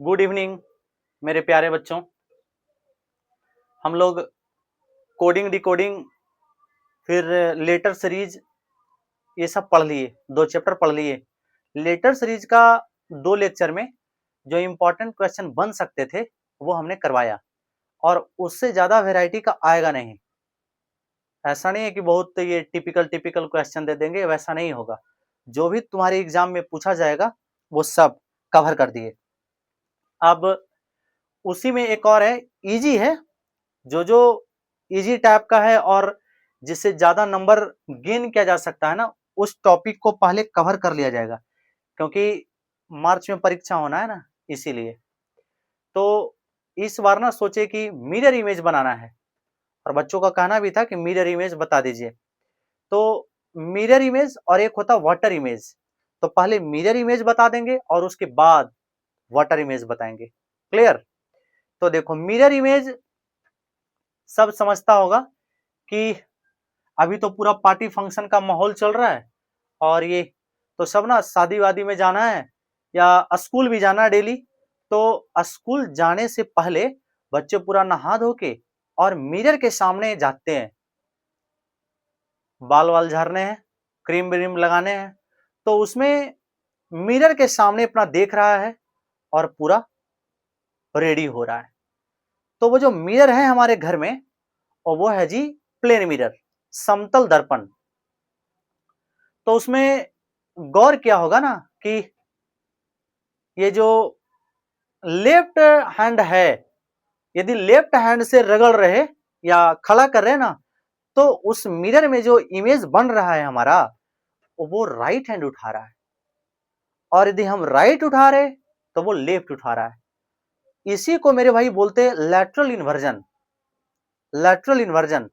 Good evening मेरे प्यारे बच्चों। हम लोग कोडिंग डिकोडिंग फिर लेटर सीरीज ये सब पढ़ लिए, 2 चैप्टर पढ़ लिए। लेटर सीरीज का 2 लेक्चर में जो इम्पोर्टेंट क्वेश्चन बन सकते थे वो हमने करवाया और उससे ज्यादा वैरायटी का आएगा नहीं। ऐसा नहीं है कि बहुत ये टिपिकल क्वेश्चन दे देंगे, वैसा नहीं होगा। जो भी तुम्हारे एग्जाम में पूछा जाएगा वो सब कवर कर दिए। अब उसी में एक और है, इजी है, जो इजी टाइप का है और जिससे ज्यादा नंबर गेन किया जा सकता है ना, उस टॉपिक को पहले कवर कर लिया जाएगा, क्योंकि मार्च में परीक्षा होना है ना, इसीलिए। तो इस बार ना सोचे कि मिरर इमेज बनाना है और बच्चों का कहना भी था कि मिरर इमेज बता दीजिए। तो मिरर इमेज और एक होता वाटर इमेज, तो पहले मिरर इमेज बता देंगे और उसके बाद वाटर इमेज बताएंगे। क्लियर? तो देखो, मिरर इमेज सब समझता होगा कि अभी तो पूरा पार्टी फंक्शन का माहौल चल रहा है और ये तो सब ना शादी वादी में जाना है या स्कूल भी जाना है डेली। तो स्कूल जाने से पहले बच्चे पूरा नहा धो के और मिरर के सामने जाते हैं, बाल वाल झाड़ने हैं, क्रीम व्रीम लगाने हैं। तो उसमें मिरर के सामने अपना देख रहा है और पूरा रेडी हो रहा है। तो वो जो मिरर है हमारे घर में, और वो है जी प्लेन मिरर, समतल दर्पण। तो उसमें गौर किया होगा ना कि ये जो लेफ्ट हैंड है, यदि लेफ्ट हैंड से रगड़ रहे या खड़ा कर रहे ना, तो उस मिरर में जो इमेज बन रहा है हमारा, वो राइट हैंड उठा रहा है, और यदि हम राइट उठा रहे तो वो लेफ्ट उठा रहा है। इसी को मेरे भाई बोलते हैं लैटरल इन्वर्जन। लैटरल इन्वर्जन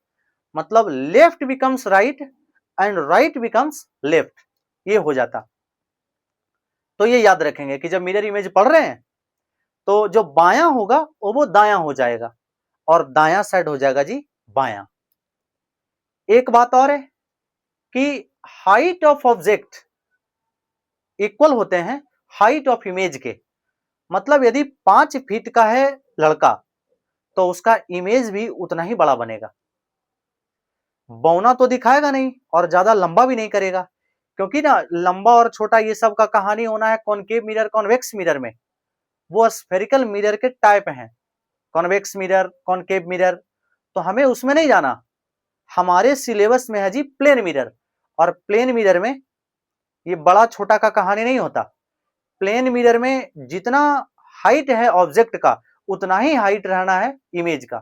मतलब left becomes right and right becomes left, ये हो जाता। तो ये याद रखेंगे कि जब मिरर इमेज पढ़ रहे हैं तो जो बायां होगा वो दायां हो जाएगा और दायां साइड हो जाएगा जी बायां। एक बात और है कि हाइट ऑफ ऑब्जेक्ट इक्वल होते हैं हाइट ऑफ इमेज के। मतलब यदि 5 फीट का है लड़का तो उसका इमेज भी उतना ही बड़ा बनेगा। बौना तो दिखाएगा नहीं और ज्यादा लंबा भी नहीं करेगा, क्योंकि ना लंबा और छोटा ये सब का कहानी होना है कॉनकेव मिरर कॉन्वेक्स मिरर में। वो स्फेरिकल मिरर के टाइप हैं, कॉन्वेक्स मिरर, कॉनकेव मिरर। तो हमें उसमें नहीं जाना, हमारे सिलेबस में है जी प्लेन मिरर। और प्लेन मिरर में ये बड़ा छोटा का कहानी नहीं होता। प्लेन मिरर में जितना हाइट है ऑब्जेक्ट का उतना ही हाइट रहना है इमेज का।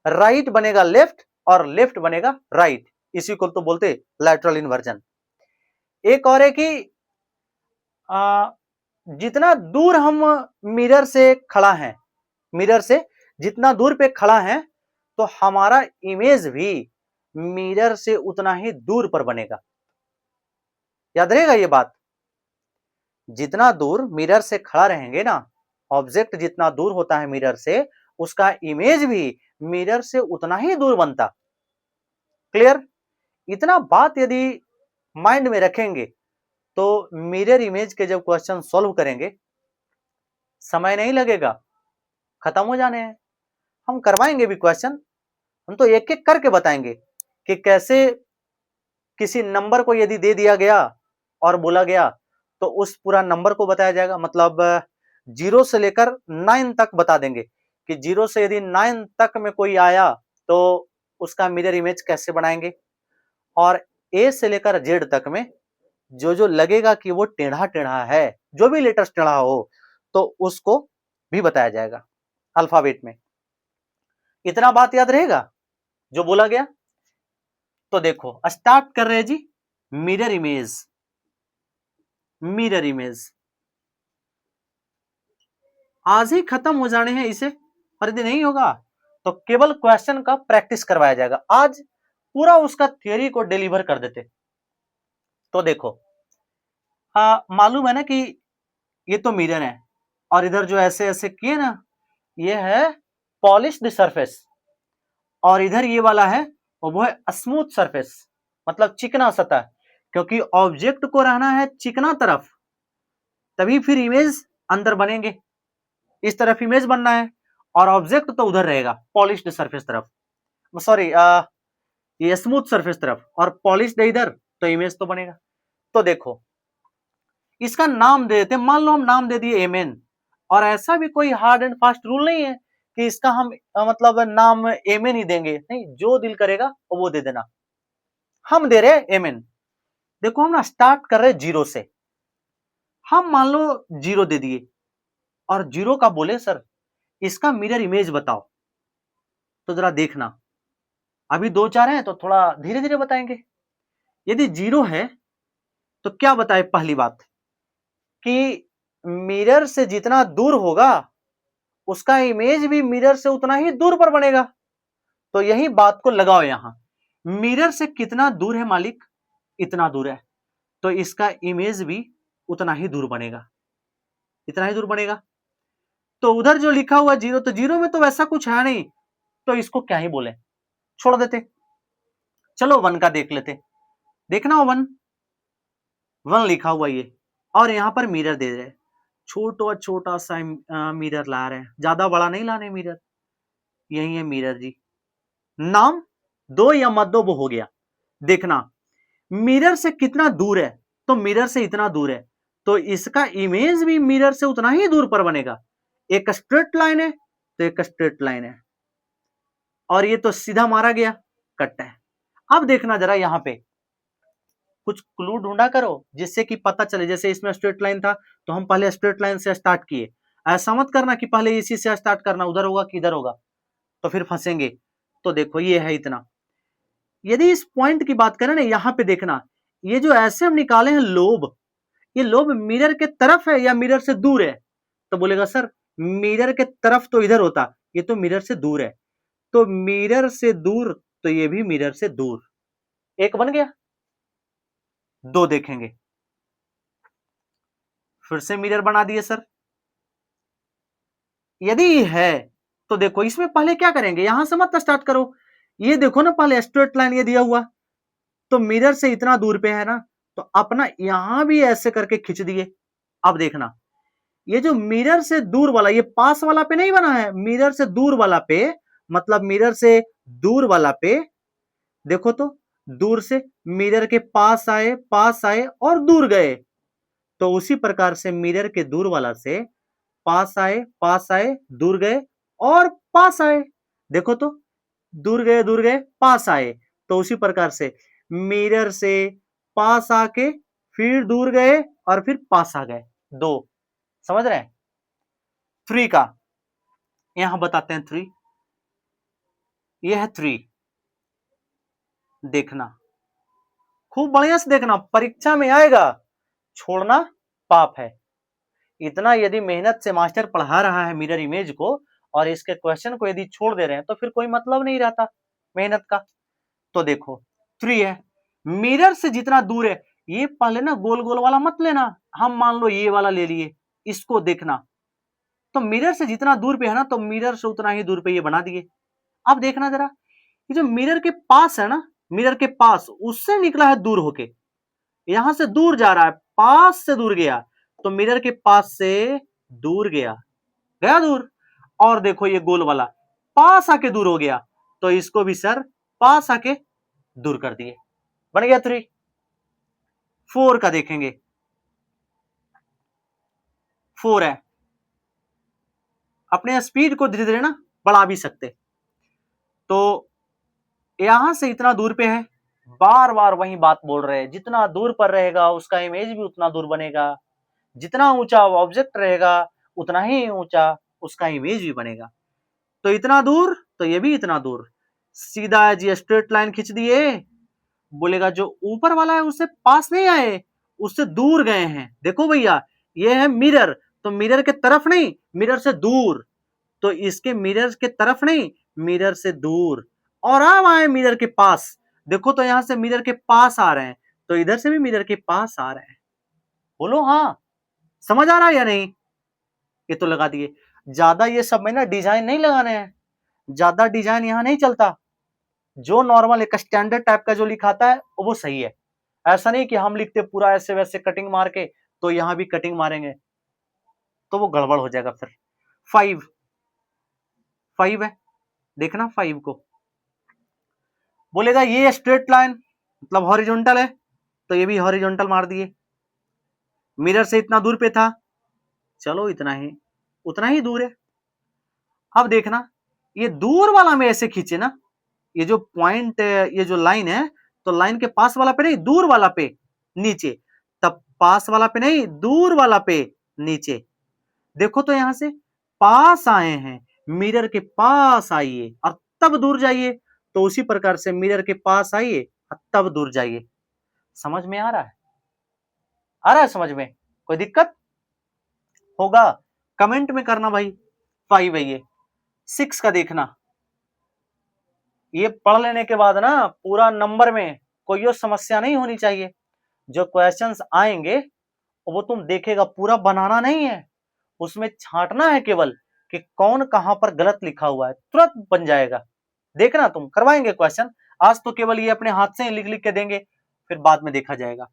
राइट बनेगा लेफ्ट और लेफ्ट बनेगा राइट, इसी को तो बोलते लैटरल इन्वर्जन। एक और है कि जितना दूर हम मिरर से खड़ा है, मिरर से जितना दूर पे खड़ा है तो हमारा इमेज भी मिरर से उतना ही दूर पर बनेगा। याद रहेगा ये बात। जितना दूर मिरर से खड़ा रहेंगे ना, ऑब्जेक्ट जितना दूर होता है मिरर से, उसका इमेज भी मिरर से उतना ही दूर बनता। क्लियर? इतना बात यदि माइंड में रखेंगे तो मिरर इमेज के जब क्वेश्चन सॉल्व करेंगे समय नहीं लगेगा, खत्म हो जाने हैं। हम करवाएंगे भी क्वेश्चन, हम तो एक एक करके बताएंगे कि कैसे किसी नंबर को यदि दे दिया गया और बोला गया तो उस पूरा नंबर को बताया जाएगा। मतलब 0 से लेकर 9 तक बता देंगे कि 0 से यदि 9 तक में कोई आया तो उसका मिरर इमेज कैसे बनाएंगे। और A से लेकर Z तक में जो जो लगेगा कि वो टेढ़ा टेढ़ा है, जो भी लेटर्स टेढ़ा हो, तो उसको भी बताया जाएगा अल्फाबेट में। इतना बात याद रहेगा जो बोला गया। तो देखो स्टार्ट कर रहे हैं जी मिरर इमेज। मिरर इमेज आज ही खत्म हो जाने हैं इसे, और यदि नहीं होगा तो केवल क्वेश्चन का प्रैक्टिस करवाया जाएगा। आज पूरा उसका थ्योरी को डिलीवर कर देते। तो देखो मालूम है ना कि ये तो मिरर है और इधर जो ऐसे ऐसे किए ना, ये है पॉलिश्ड सरफेस, और इधर ये वाला है वो है स्मूथ सरफेस, मतलब चिकना सतह। क्योंकि ऑब्जेक्ट को रहना है चिकना तरफ, तभी फिर इमेज अंदर बनेंगे, इस तरफ इमेज बनना है और ऑब्जेक्ट तो उधर रहेगा पॉलिश्ड सरफेस तरफ, सॉरी ये स्मूथ सरफेस तरफ, और पॉलिश्ड इधर, तो इमेज तो बनेगा। तो देखो इसका नाम दे देते, मान लो हम नाम दे दिए एमएन, और ऐसा भी कोई हार्ड एंड फास्ट रूल नहीं है कि इसका हम मतलब नाम एमएन ही देंगे, नहीं, जो दिल करेगा वो दे देना। हम दे रहे एमएन। देखो हम ना स्टार्ट कर रहे जीरो से, हम मान लो जीरो दे दिए और जीरो का बोले सर इसका मिरर इमेज बताओ, तो जरा देखना, अभी दो चार हैं तो थोड़ा धीरे धीरे बताएंगे। यदि जीरो है तो क्या बताए, पहली बात कि मिरर से जितना दूर होगा उसका इमेज भी मिरर से उतना ही दूर पर बनेगा। तो यही बात को लगाओ यहां, मिरर से कितना दूर है मालिक, इतना दूर है, तो इसका इमेज भी उतना ही दूर बनेगा, इतना ही दूर बनेगा। तो उधर जो लिखा हुआ जीरो, तो जीरो में तो वैसा कुछ है नहीं, तो इसको क्या ही बोले, छोड़ देते। चलो वन का देख लेते, देखना वन, वन लिखा हुआ ये, और यहां पर मिरर दे रहे, छोटा छोटा सा मिरर ला रहे हैं, ज्यादा बड़ा नहीं लाने मिरर, यही है मिरर जी। नाम दो या मत दो वो हो गया। देखना मिरर से कितना दूर है, तो मिरर से इतना दूर है, तो इसका इमेज भी मिरर से उतना ही दूर पर बनेगा। एक स्ट्रेट लाइन है तो एक स्ट्रेट लाइन है, और ये तो सीधा मारा गया, कट है। अब देखना जरा यहां पे कुछ क्लू ढूंढा करो जिससे कि पता चले, जैसे इसमें स्ट्रेट लाइन था तो हम पहले स्ट्रेट लाइन से स्टार्ट किए, ऐसा मत करना कि पहले इसी से स्टार्ट करना, उधर होगा कि इधर होगा, तो फिर फंसेंगे। तो देखो ये है इतना। यदि इस पॉइंट की बात करें ना, यहां पे देखना, ये जो ऐसे हम निकाले हैं लोब, ये लोब मिरर के तरफ है या मिरर से दूर है, तो बोलेगा सर मिरर के तरफ तो इधर होता, ये तो मिरर से दूर है, तो मिरर से दूर, तो ये भी मिरर से दूर, एक बन गया। दो देखेंगे, फिर से मिरर बना दिए सर। यदि है तो देखो इसमें पहले क्या करेंगे, यहां से मत स्टार्ट करो, ये देखो ना पहले स्ट्रेट लाइन ये दिया हुआ, तो मिरर से इतना दूर पे है ना, तो अपना यहां भी ऐसे करके खींच दिए। अब देखना ये जो मिरर से दूर वाला, ये पास वाला पे नहीं बना है, मिरर से दूर वाला पे, मतलब मिरर से दूर वाला पे, देखो तो दूर से मिरर के पास आए और दूर गए, तो उसी प्रकार से मिरर के दूर वाला से पास आए दूर गए और पास आए, देखो तो दूर गए पास आए, तो उसी प्रकार से मिरर से पास आके फिर दूर गए और फिर पास आ गए, दो। समझ रहे हैं? थ्री का यहां बताते हैं, थ्री, ये है थ्री। देखना खूब बढ़िया से देखना, परीक्षा में आएगा, छोड़ना पाप है। इतना यदि मेहनत से मास्टर पढ़ा रहा है मिरर इमेज को, और इसके क्वेश्चन को यदि छोड़ दे रहे हैं तो फिर कोई मतलब नहीं रहता मेहनत का। तो देखो थ्री है, मिरर से जितना दूर है, ये पहले ना गोल गोल वाला मत लेना, हम मान लो ये वाला ले लिए, इसको देखना, तो मिरर से जितना दूर पे है ना, तो मिरर से उतना ही दूर पे ये बना दिए। अब देखना जरा, ये जो मिरर के पास है ना, मिरर के पास उससे निकला है दूर होके, यहां से दूर जा रहा है, पास से दूर गया, तो मिरर के पास से दूर गया, गया दूर। और देखो ये गोल वाला पास आके दूर हो गया, तो इसको भी सर पास आके दूर कर दिए, बन गया थ्री। फोर का देखेंगे, फोर है, अपने स्पीड को धीरे धीरे ना बढ़ा भी सकते, तो यहां से इतना दूर पे है, बार बार वही बात बोल रहे हैं, जितना दूर पर रहेगा उसका इमेज भी उतना दूर बनेगा, जितना ऊंचा ऑब्जेक्ट रहेगा उतना ही ऊंचा उसका इमेज भी बनेगा। तो इतना दूर, तो ये भी इतना दूर, सीधा जी स्ट्रेट लाइन खींच दिए। बोलेगा जो ऊपर वाला है उससे पास नहीं आए, उससे दूर गए हैं। देखो भैया ये है मिरर, तो मिरर के तरफ नहीं, मिरर से दूर, तो इसके मिरर के तरफ नहीं, मिरर से दूर, और अब आए मिरर के पास, देखो तो यहां से मिरर के पास आ रहे हैं, तो इधर से भी मिरर के पास आ रहे हैं। बोलो हाँ, समझ आ रहा है या नहीं? ये तो लगा दिए। ज्यादा ये सब में ना डिजाइन नहीं लगाने हैं, ज्यादा डिजाइन यहां नहीं चलता, जो नॉर्मल एक स्टैंडर्ड टाइप का जो लिखाता है वो सही है। ऐसा नहीं कि हम लिखते पूरा ऐसे वैसे कटिंग मार के, तो यहां भी कटिंग मारेंगे, तो वो गड़बड़ हो जाएगा फिर। 5 है, देखना 5 को, बोलेगा ये स्ट्रेट लाइन मतलब हॉरिजॉन्टल है, तो ये भी हॉरिजॉन्टल मार दिए। मिरर से इतना दूर पे था, चलो उतना ही दूर है। अब देखना ये दूर वाला में ऐसे खींचे ना, ये जो पॉइंट, ये जो लाइन है, तो लाइन के पास वाला पे नहीं, दूर वाला पे नीचे, तब पास वाला पे नहीं, दूर वाला पे नीचे। देखो तो यहां से पास आए हैं, मिरर के पास आइए और तब दूर जाइए, तो उसी प्रकार से मिरर के पास आइए और तब दूर जाइए। समझ में आ रहा है? आ रहा है समझ में? कोई दिक्कत होगा कमेंट में करना भाई। 5 है ये। 6 का देखना, ये पढ़ लेने के बाद ना पूरा नंबर में कोई समस्या नहीं होनी चाहिए। जो क्वेश्चंस आएंगे वो तुम देखेगा, पूरा बनाना नहीं है, उसमें छांटना है केवल कि कौन कहां पर गलत लिखा हुआ है, तुरंत बन जाएगा। देखना तुम करवाएंगे क्वेश्चन, आज तो केवल ये अपने हाथ से ही लिख लिख के देंगे, फिर बाद में देखा जाएगा।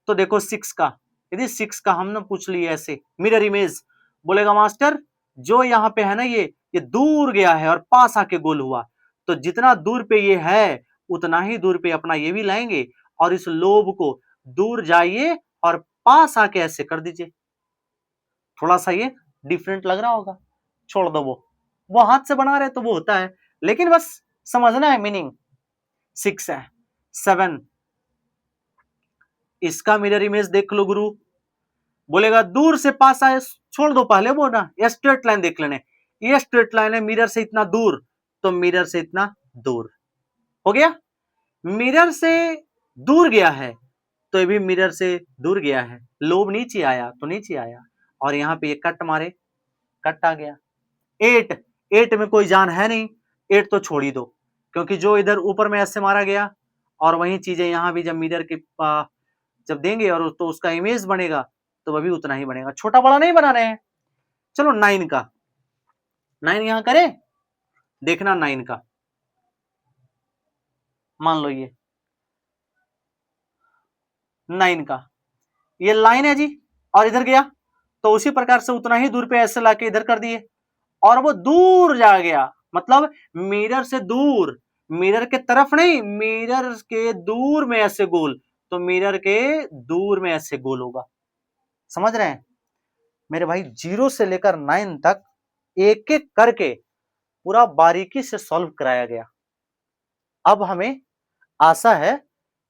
तो देखो 6 का, यदि 6 का हमने पूछ लिया ऐसे मिरर इमेज, बोलेगा मास्टर जो यहाँ पे है ना ये दूर गया है और पास आके गोल हुआ, तो जितना दूर पे ये है उतना ही दूर पे अपना ये भी लाएंगे और इस लोब को दूर जाइए और पास आके ऐसे कर दीजिए। थोड़ा सा ये डिफरेंट लग रहा होगा, छोड़ दो वो हाथ से बना रहे तो वो होता है, लेकिन बस समझना है मीनिंग। 6 है। 7, इसका मिरर इमेज देख लो गुरु, बोलेगा दूर से पास आए, छोड़ दो पहले वो ना, ये स्ट्रेट लाइन देख लेने, ये स्ट्रेट लाइन है मिरर से इतना दूर, तो मिरर से इतना दूर हो गया। मिरर से दूर गया है तो ये भी मिरर से दूर गया है, लोब नीचे आया तो नीचे आया, और यहां पे ये कट मारे, कट आ गया। 8 में कोई जान है नहीं, 8 तो छोड़ ही दो, क्योंकि जो इधर ऊपर में ऐसे मारा गया और वही चीजें यहां भी जब मिरर के जब देंगे और तो उसका इमेज बनेगा तो वह भी उतना ही बनेगा, छोटा बड़ा नहीं बना रहे हैं। चलो 9 का, 9 यहां करें, देखना 9 का, मान लो ये 9 का ये लाइन है जी, और इधर गया तो उसी प्रकार से उतना ही दूर पे ऐसे लाके इधर कर दिए और वो दूर जा गया, मतलब मिरर से दूर, मिरर के तरफ नहीं, मिरर के दूर में ऐसे गोल, तो मिरर के दूर में ऐसे गोल होगा। समझ रहे हैं मेरे भाई? 0 से लेकर 9 तक एक एक करके पूरा बारीकी से सॉल्व कराया गया। अब हमें आशा है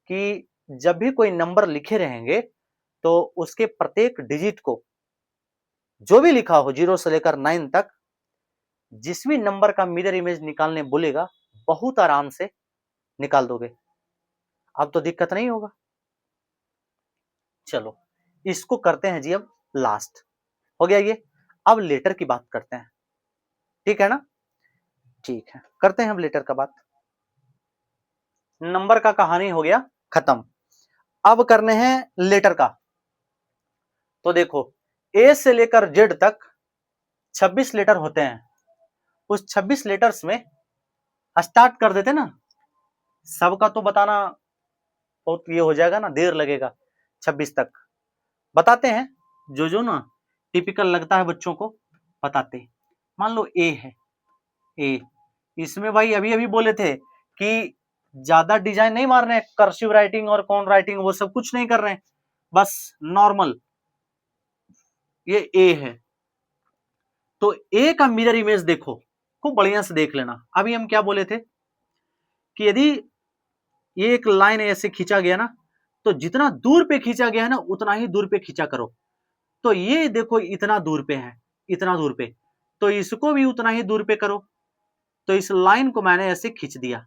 कि जब भी कोई नंबर लिखे रहेंगे तो उसके प्रत्येक डिजिट को, जो भी लिखा हो 0 से लेकर 9 तक, जिस भी नंबर का मिरर इमेज निकालने बोलेगा बहुत आराम से निकाल दोगे, अब तो दिक्कत नहीं होगा। चलो इसको करते हैं जी, अब लास्ट हो गया ये, अब लेटर की बात करते हैं, ठीक है ना? ठीक है, करते हैं अब लेटर का बात। नंबर का कहानी हो गया खत्म, अब करने हैं लेटर का। तो देखो ए से लेकर जेड तक 26 लेटर होते हैं, उस 26 लेटर्स में स्टार्ट कर देते ना, सबका तो बताना बहुत ये हो जाएगा ना, देर लगेगा। 26 तक बताते हैं, जो ना टिपिकल लगता है बच्चों को बताते हैं। मान लो ए है, ए, इसमें भाई अभी अभी बोले थे कि ज्यादा डिजाइन नहीं मार रहे हैं, कर्सिव राइटिंग और कॉन राइटिंग वो सब कुछ नहीं कर रहे हैं, बस नॉर्मल ये ए है। तो ए का मिरर इमेज देखो, खूब बढ़िया से देख लेना। अभी हम क्या बोले थे कि यदि ये एक लाइन ऐसे खींचा गया ना, तो जितना दूर पे खींचा गया है ना उतना ही दूर पे खींचा करो। तो ये देखो इतना दूर पे है, इतना दूर पे, तो इसको भी उतना ही दूर पे करो। तो इस लाइन को मैंने ऐसे खींच दिया,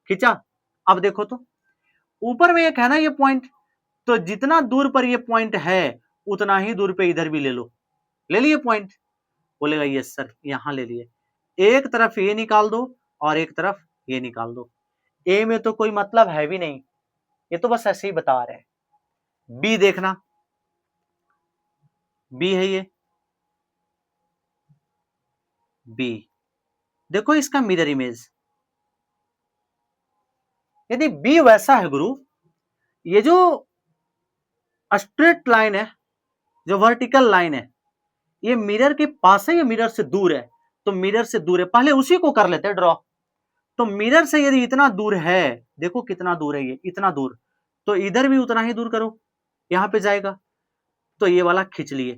खींचा। अब देखो तो ऊपर में एक है ना ये पॉइंट, तो जितना दूर पर ये पॉइंट है उतना ही दूर पे इधर भी ले लो। ले लिए पॉइंट? बोलेगा यस सर, यहां ले लिए। एक तरफ ये निकाल दो और एक तरफ ये निकाल दो। ए में तो कोई मतलब है भी नहीं, ये तो बस ऐसे ही बता रहे हैं। बी देखना, बी है ये, बी देखो इसका मिरर इमेज। यदि बी वैसा है गुरु, ये जो स्ट्रेट लाइन है, जो वर्टिकल लाइन है, ये मिरर के पास है या मिरर से दूर है? तो मिरर से दूर है, पहले उसी को कर लेते हैं ड्रॉ। तो मिरर से यदि इतना दूर है, देखो कितना दूर है ये, इतना दूर, तो इधर भी उतना ही दूर करो, यहां पे जाएगा, तो ये वाला खींच लिए,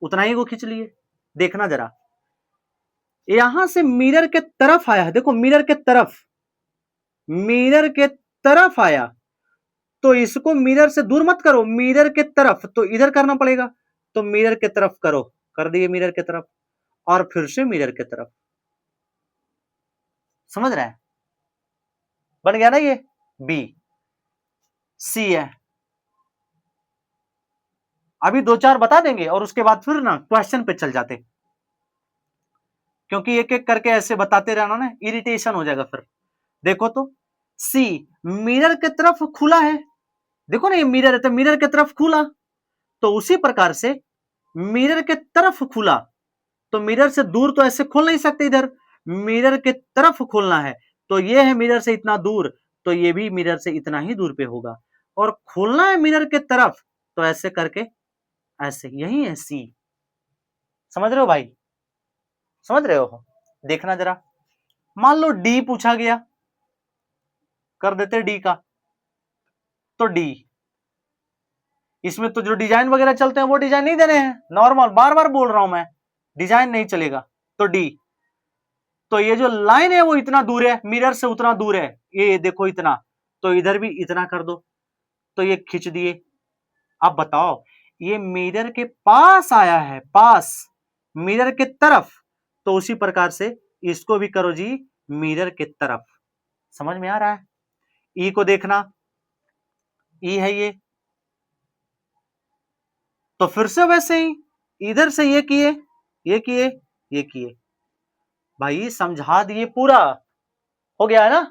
उतना ही को खींच लिए। देखना जरा, यहां से मिरर के तरफ आया है, देखो मिरर के तरफ, मिरर के तरफ आया, तो इसको मिरर से दूर मत करो, मिरर के तरफ, तो इधर करना पड़ेगा, तो मिरर के तरफ करो, कर दिए मिरर के तरफ, और फिर से मिरर के तरफ। समझ रहे हैं? बन गया ना ये बी। सी है। अभी दो चार बता देंगे और उसके बाद फिर ना क्वेश्चन पे चल जाते, क्योंकि एक एक करके ऐसे बताते रहना ना इरिटेशन हो जाएगा फिर। देखो तो सी मिरर के तरफ खुला है, देखो ना ये मिरर है तो मिरर के तरफ खुला, तो उसी प्रकार से मिरर के तरफ खुला, तो मिरर से दूर तो ऐसे खोल नहीं सकते, इधर मिरर के तरफ खोलना है, तो ये है मिरर से इतना दूर, तो ये भी मिरर से इतना ही दूर पे होगा, और खोलना है मिरर के तरफ, तो ऐसे करके ऐसे, यही है सी। समझ रहे हो भाई? समझ रहे हो? देखना जरा, मान लो डी पूछा गया, कर देते डी का, तो डी, इसमें तो जो डिजाइन वगैरह चलते हैं वो डिजाइन नहीं देने हैं, नॉर्मल, बार बार बोल रहा हूं मैं, डिजाइन नहीं चलेगा। तो डी, तो ये जो लाइन है वो इतना दूर है, मिरर से उतना दूर है, ये देखो इतना, तो इधर भी इतना कर दो, तो ये खींच दिए। अब बताओ, ये मिरर के पास आया है, पास, मिरर के तरफ, तो उसी प्रकार से इसको भी करो जी मिरर के तरफ। समझ में आ रहा है? ई को देखना, ई है ये, तो फिर से वैसे ही इधर से ये किए, ये किए, ये किए, भाई समझा दिए, पूरा हो गया है ना?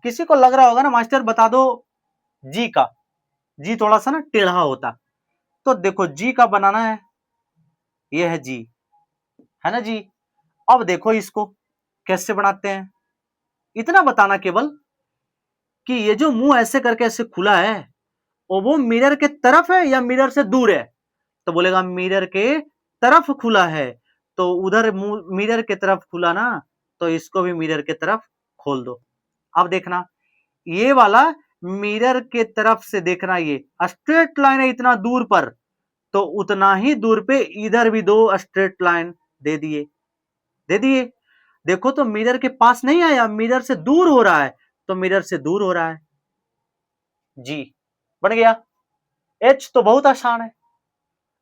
किसी को लग रहा होगा ना मास्टर बता दो जी का, जी थोड़ा सा ना टेढ़ा होता, तो देखो जी का बनाना है, ये है जी, है ना जी। अब देखो इसको कैसे बनाते हैं, इतना बताना केवल कि ये जो मुंह ऐसे करके ऐसे खुला है, वो मिरर के तरफ है या मिरर से दूर है? तो बोलेगा मिरर के तरफ खुला है, तो उधर मिरर के तरफ खुला ना, तो इसको भी मिरर के तरफ खोल दो। अब देखना, ये वाला मिरर के तरफ से देखना, ये स्ट्रेट लाइन है इतना दूर पर, तो उतना ही दूर पे इधर भी दो स्ट्रेट लाइन दे दिए, दे दिए। देखो तो मिरर के पास नहीं आया, मिरर से दूर हो रहा है, तो मिरर से दूर हो रहा है, जी बन गया। एच तो बहुत आसान है,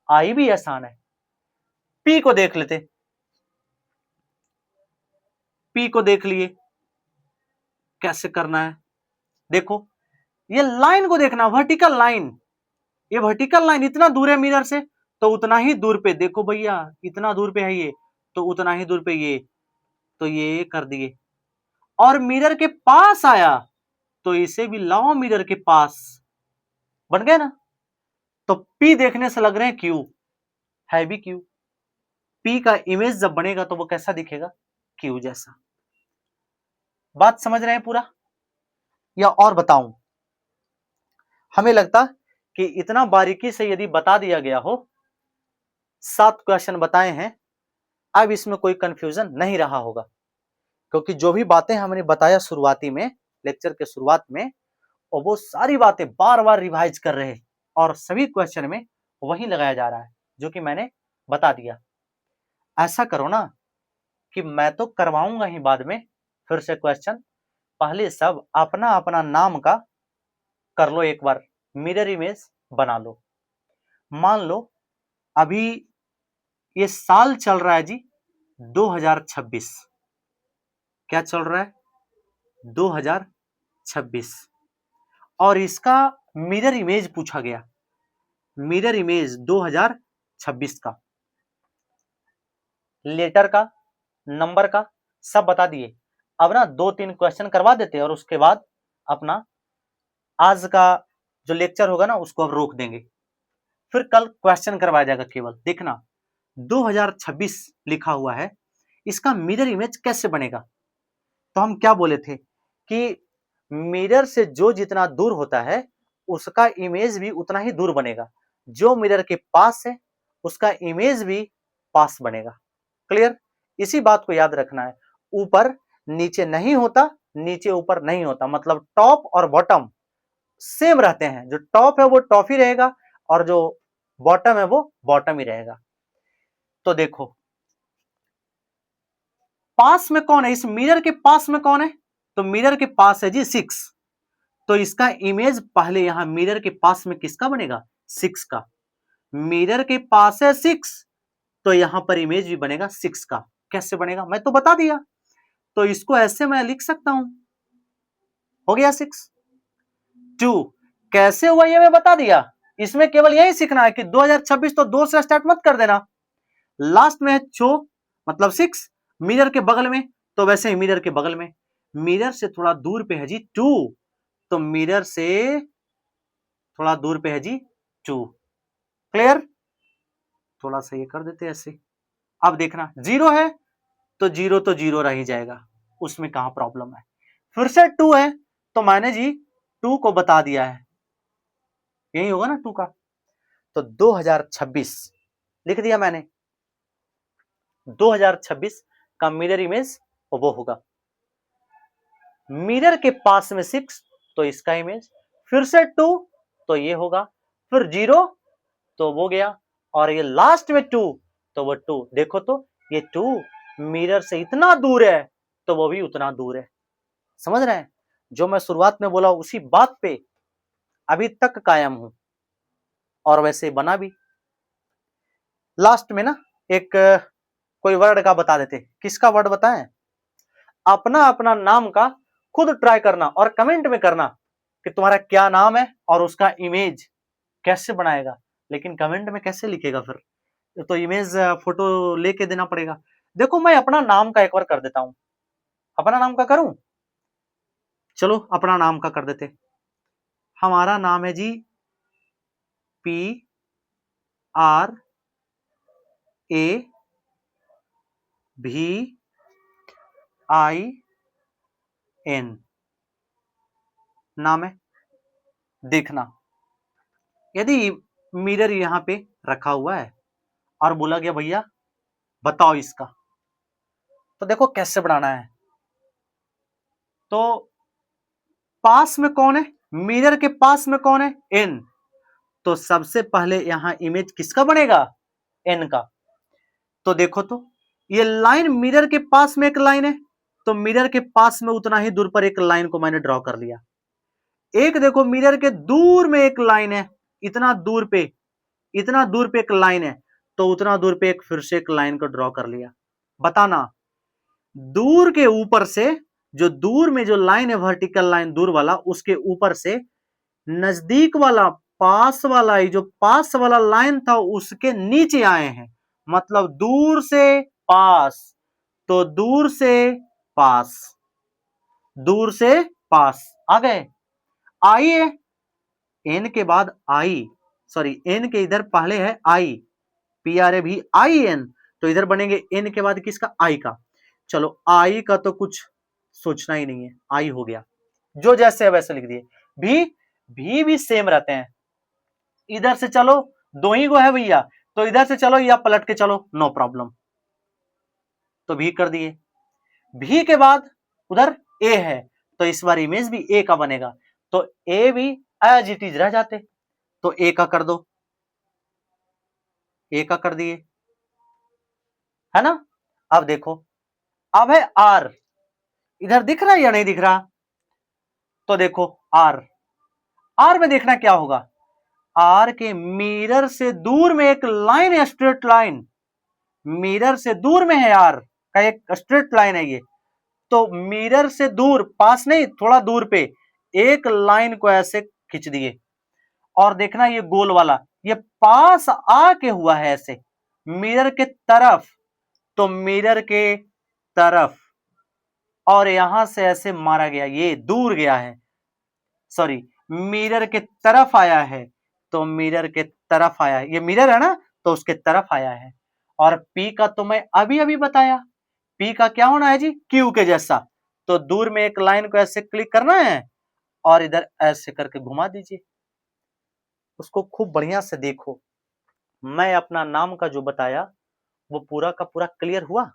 आई भी आसान है। पी को देख लेते, पी को देख लिए कैसे करना है। देखो ये लाइन को देखना, वर्टिकल लाइन, ये वर्टिकल लाइन इतना दूर है मिरर से, तो उतना ही दूर पे, देखो भैया इतना दूर पे है ये, तो उतना ही दूर पे ये, तो ये कर दिए। और मिरर के पास आया, तो इसे भी लाओ मिरर के पास, बन गया ना। तो पी देखने से लग रहे हैं क्यू, है भी क्यू, पी का इमेज जब बनेगा तो वो कैसा दिखेगा? क्यू जैसा। बात समझ रहे हैं पूरा, या और बताऊं? हमें लगता कि इतना बारीकी से यदि बता दिया गया हो, 7 क्वेश्चन बताए हैं, अब इसमें कोई कंफ्यूजन नहीं रहा होगा, क्योंकि जो भी बातें हमने बताया शुरुआती में, लेक्चर के शुरुआत में, और वो सारी बातें बार बार रिवाइज कर रहे हैं, और सभी क्वेश्चन में वही लगाया जा रहा है जो कि मैंने बता दिया। ऐसा करो ना कि मैं तो करवाऊंगा ही बाद में फिर से क्वेश्चन, पहले सब अपना अपना नाम का कर लो, एक बार मिरर इमेज बना लो। मान लो अभी ये साल चल रहा है जी 2026, क्या चल रहा है? 2026, और इसका मिरर इमेज पूछा गया, मिरर इमेज 2026 का, लेटर का, नंबर का, सब बता दिए। अब ना 2-3 क्वेश्चन करवा देते और उसके बाद अपना आज का जो लेक्चर होगा ना उसको अब रोक देंगे, फिर कल क्वेश्चन करवाया जाएगा केवल। देखना 2026 लिखा हुआ है, इसका मिरर इमेज कैसे बनेगा? तो हम क्या बोले थे कि मिरर से जो जितना दूर होता है उसका इमेज भी उतना ही दूर बनेगा, जो मिरर के पास है उसका इमेज भी पास बनेगा। क्लियर? इसी बात को याद रखना है, ऊपर नीचे नहीं होता, नीचे ऊपर नहीं होता, मतलब टॉप और बॉटम सेम रहते हैं। जो टॉप है वो टॉप ही रहेगा और जो बॉटम है वो बॉटम ही रहेगा। तो देखो पास में कौन है, इस मिरर के पास में कौन है, तो मिरर के पास है जी 6। तो इसका इमेज पहले यहां मिरर के पास में किसका बनेगा, 6 का। मिरर के पास है 6, तो यहां पर इमेज भी बनेगा 6 का। कैसे बनेगा मैं तो बता दिया, तो इसको ऐसे मैं लिख सकता हूं, हो गया 6। 2 कैसे हुआ ये मैं बता दिया। इसमें केवल यही सीखना है कि 2026 तो 2 से स्टार्ट मत कर देना, लास्ट में है 6 मतलब 6, मिरर के बगल में, तो वैसे ही मिरर के बगल में, मिरर से थोड़ा दूर पे है जी 2, तो मिरर से थोड़ा दूर पे है जी 2। क्लियर? थोड़ा सा ये कर देते ऐसे। अब देखना 0 है तो 0 तो 0 रह ही जाएगा, उसमें कहां प्रॉब्लम है। फिर से 2 है तो मैंने जी 2 को बता दिया है, यही होगा ना 2 का। तो 2026 लिख दिया मैंने, 2026 का मिरर इमेज वो होगा मिरर के पास में 6, तो इसका इमेज, फिर से 2 तो ये होगा, फिर 0 तो वो गया, और ये लास्ट में 2 तो वो 2। देखो तो ये 2 मिरर से इतना दूर है तो वो भी उतना दूर है। समझ रहे हैं? जो मैं शुरुआत में बोला उसी बात पे अभी तक कायम हूं, और वैसे बना भी। लास्ट में ना एक कोई वर्ड का बता देते। किसका वर्ड बताएं? अपना अपना नाम का खुद ट्राई करना और कमेंट में करना कि तुम्हारा क्या नाम है और उसका इमेज कैसे बनाएगा। लेकिन कमेंट में कैसे लिखेगा फिर, तो इमेज फोटो लेके देना पड़ेगा। देखो मैं अपना नाम का एक बार कर देता हूं, अपना नाम का करूं, चलो अपना नाम का कर देते। हमारा नाम है जी PRAVIN नाम है। देखना यदि मिरर यहां पे रखा हुआ है और बोला गया भैया बताओ इसका, तो देखो कैसे बनाना है। तो पास में कौन है, मिरर के पास में कौन है, एन। तो सबसे पहले यहां इमेज किसका बनेगा, एन का। तो देखो तो ये लाइन मिरर के पास में एक लाइन है, तो मिरर के पास में उतना ही दूर पर एक लाइन को मैंने ड्रॉ कर लिया। एक देखो मिरर के दूर में एक लाइन है, इतना दूर पे, इतना दूर पे एक लाइन है, तो उतना दूर पे एक फिर से एक लाइन को ड्रॉ कर लिया। बताना दूर के ऊपर से, जो दूर में जो लाइन है वर्टिकल लाइन दूर वाला, उसके ऊपर से नजदीक वाला पास वाला, ये जो पास वाला लाइन था उसके नीचे आए हैं, मतलब दूर से पास। तो दूर से पास, दूर से पास आ गए। आई है, एन के बाद आई, सॉरी एन के इधर पहले है आई, PRAVIN, तो इधर बनेंगे एन के बाद किसका, आई का। चलो आई का तो कुछ सोचना ही नहीं है, आई हो गया, जो जैसे है वैसे लिख दिए। भी सेम रहते हैं। इधर से चलो, दो ही गो है भैया, तो इधर से चलो या पलट के चलो, नो प्रॉब्लम, तो भी कर दिए। भी के बाद उधर ए है, तो इस बार इमेज भी ए का बनेगा, तो ए भी एज इट इज रह जाते, तो ए का कर दो, ए का कर दिए, है ना। अब देखो, अब है आर, इधर दिख रहा है या नहीं दिख रहा, तो देखो आर, आर में देखना क्या होगा, आर के मिरर से दूर में एक लाइन है, स्ट्रेट लाइन, मिरर से दूर में है आर का एक स्ट्रेट लाइन है ये, तो मिरर से दूर, पास नहीं थोड़ा दूर पे एक लाइन को ऐसे खींच दिए, और देखना ये गोल वाला ये पास आके हुआ है ऐसे मिरर के तरफ, तो मिरर के तरफ, और यहां से ऐसे मारा गया, ये दूर गया है, सॉरी मिरर के तरफ आया है, तो मिरर के तरफ आया है, ये मिरर है ना, तो उसके तरफ आया है। और पी का तो मैं अभी अभी बताया, पी का क्या होना है जी, क्यू के जैसा, तो दूर में एक लाइन को ऐसे क्लिक करना है और इधर ऐसे करके घुमा दीजिए, उसको खूब बढ़िया से देखो। मैं अपना नाम का जो बताया वो पूरा का पूरा क्लियर हुआ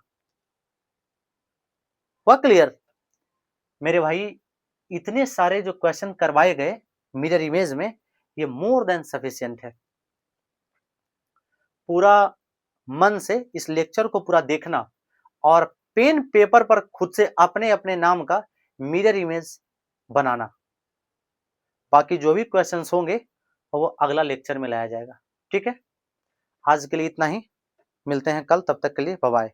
क्लियर? मेरे भाई इतने सारे जो क्वेश्चन करवाए गए मिरर इमेज में, ये मोर देन सफिशिएंट है। पूरा मन से इस लेक्चर को पूरा देखना और पेन पेपर पर खुद से अपने अपने नाम का मिरर इमेज बनाना। बाकी जो भी क्वेश्चंस होंगे वो अगला लेक्चर में लाया जाएगा। ठीक है, आज के लिए इतना ही, मिलते हैं कल, तब तक के लिए बाय बाय।